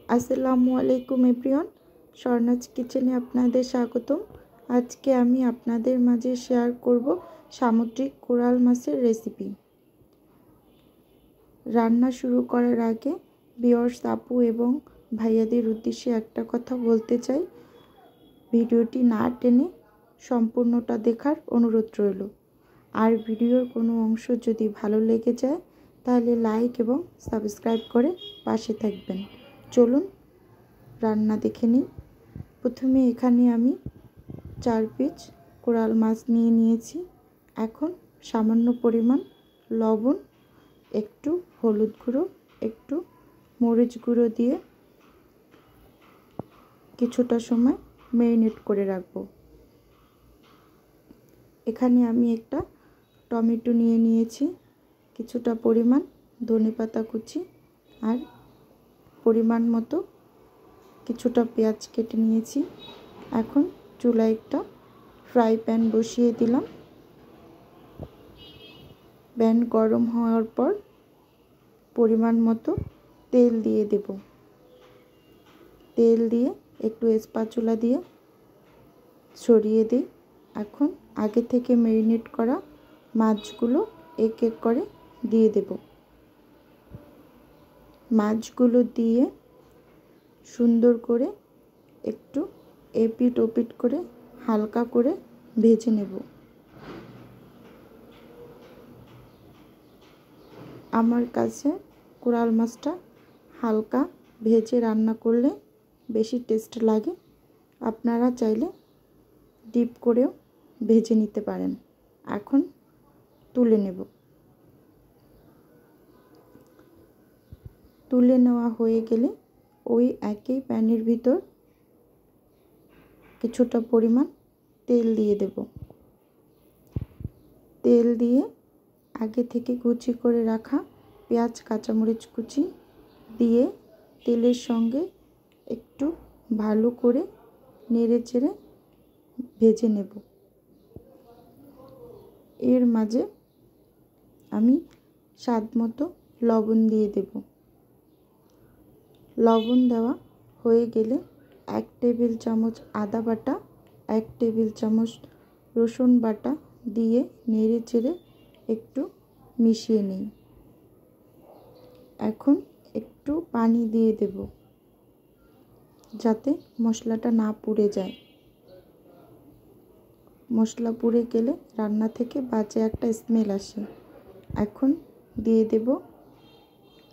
আসসালামু আলাইকুম এভরিওয়ান, স্বর্ণাজ কিচেনে আপনাদের স্বাগতম। আজকে আমি আপনাদের মাঝে শেয়ার করব সামুদ্রিক কোরাল মাছের রেসিপি। রান্না শুরু করার আগে ভিউয়ার্স, আপু এবং ভাইয়াদের উদ্দেশ্যে একটা কথা বলতে চাই। ভিডিওটি না টেনে সম্পূর্ণটা দেখার অনুরোধ রইল। আর ভিডিওর কোনো অংশ যদি ভালো লেগে যায় তাহলে লাইক এবং সাবস্ক্রাইব করে পাশে থাকবেন। চলুন রান্না দেখে নিই। প্রথমে এখানে আমি 4 পিস কোরাল মাছ নিয়েছি। এখন সামান্য পরিমাণ লবণ, একটু হলুদ গুঁড়ো, একটু মরিচ গুঁড়ো দিয়ে কিছুটা সময় ম্যারিনেট করে রাখব। এখানে আমি একটা টমেটো নিয়েছি, কিছুটা পরিমাণ ধনেপাতা কুচি আর পরিমাণ মতো কিছুটা পেঁয়াজ কেটে নিয়েছি। এখন চুলায় একটা ফ্রাই প্যান বসিয়ে দিলাম। প্যান গরম হওয়ার পর পরিমাণ মতো তেল দিয়ে দেব। তেল দিয়ে একটু স্প্যাচুলা দিয়ে ছড়িয়ে দিই। এখন আগে থেকে ম্যারিনেট করা মাছগুলো এক এক করে দিয়ে দেব। মাছগুলো দিয়ে সুন্দর করে একটু এপিট ওপিট করে হালকা করে ভেজে নেব। আমার কাছে কোরাল মাছটা হালকা ভেজে রান্না করলে বেশি টেস্ট লাগে। আপনারা চাইলে ডিপ করেও ভেজে নিতে পারেন। এখন তুলে নেব। তুলে নেওয়া হয়ে গেলে ওই একই প্যানের ভিতর কিছুটা পরিমাণ তেল দিয়ে দেব। তেল দিয়ে আগে থেকে কুচি করে রাখা পেঁয়াজ, কাঁচামরিচ কুচি দিয়ে তেলের সঙ্গে একটু ভালো করে নেড়ে চেড়ে ভেজে নেব। এর মাঝে আমি স্বাদ মতো লবণ দিয়ে দেব। লবণ দেওয়া হয়ে গেলে 1 টেবিল চামচ আদা বাটা, 1 টেবিল চামচ রসুন বাটা দিয়ে নেড়ে চেড়ে একটু মিশিয়ে নিই। এখন একটু পানি দিয়ে দেব যাতে মশলাটা না পুড়ে যায়। মশলা পুড়ে গেলে রান্না থেকে বাজে একটা স্মেল আসে। এখন দিয়ে দেব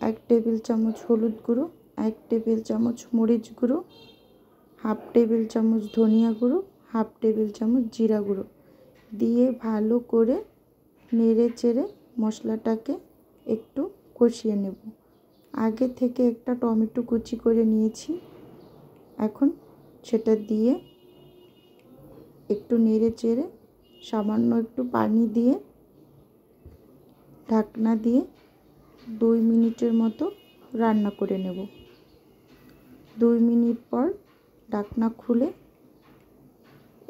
1 টেবিল চামচ হলুদ গুঁড়ো, 1 টেবিল চামচ মরিচ গুঁড়ো, 1/2 টেবিল চামচ ধনিয়া গুঁড়ো, 1/2 টেবিল চামচ জিরা গুঁড়ো দিয়ে ভালো করে নেড়ে চেড়ে মশলাটাকে একটু কষিয়ে নেব। আগে থেকে একটা টমেটো কুচি করে নিয়েছি। এখন সেটা দিয়ে একটু নেড়ে চেড়ে সামান্য একটু পানি দিয়ে ঢাকনা দিয়ে 2 মিনিটের মতো রান্না করে নেব। 2 মিনিট পর ঢাকনা খুলে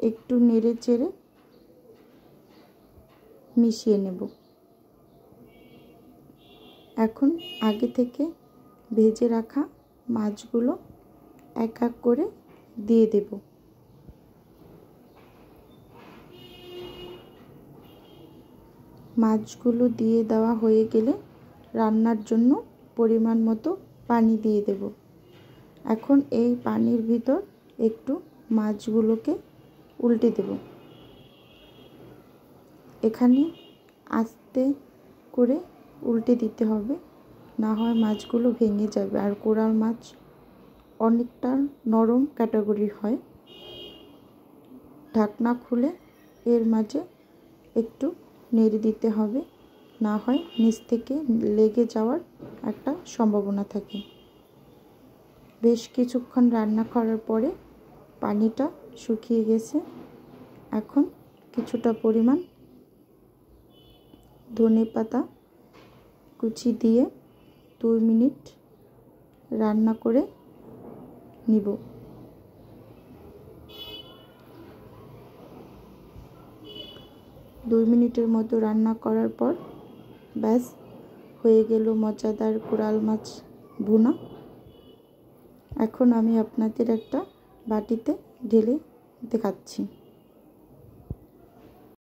একটু নেড়ে চেড়ে মিশিয়ে নেব। এখন আগে থেকে ভেজে রাখা মাছগুলো এক এক করে দিয়ে দেব। মাছগুলো দিয়ে দেওয়া হয়ে গেলে রান্নার জন্য পরিমাণ মতো পানি দিয়ে দেব। এখন এই পানির ভিতর একটু মাছগুলোকে উল্টে দেব। এখানে আস্তে করে উল্টে দিতে হবে, না হয় মাছগুলো ভেঙে যাবে। আর কোরাল মাছ অনেকটা নরম ক্যাটাগরির হয়। ঢাকনা খুলে এর মাঝে একটু নেড়ে দিতে হবে, না হয় নিচ থেকে লেগে যাওয়ার একটা সম্ভাবনা থাকে। বেশ কিছুক্ষণ রান্না করার পরে পানিটা শুকিয়ে গেছে। এখন কিছুটা পরিমাণ ধনেপাতা কুচি দিয়ে 2 মিনিট রান্না করে নিব। 2 মিনিটের মতো রান্না করার পর ব্যাস হয়ে গেল মজাদার কোরাল মাছ ভুনা। এখন আমি আপনাদের একটা বাটিতে ঢেলে দেখাচ্ছি।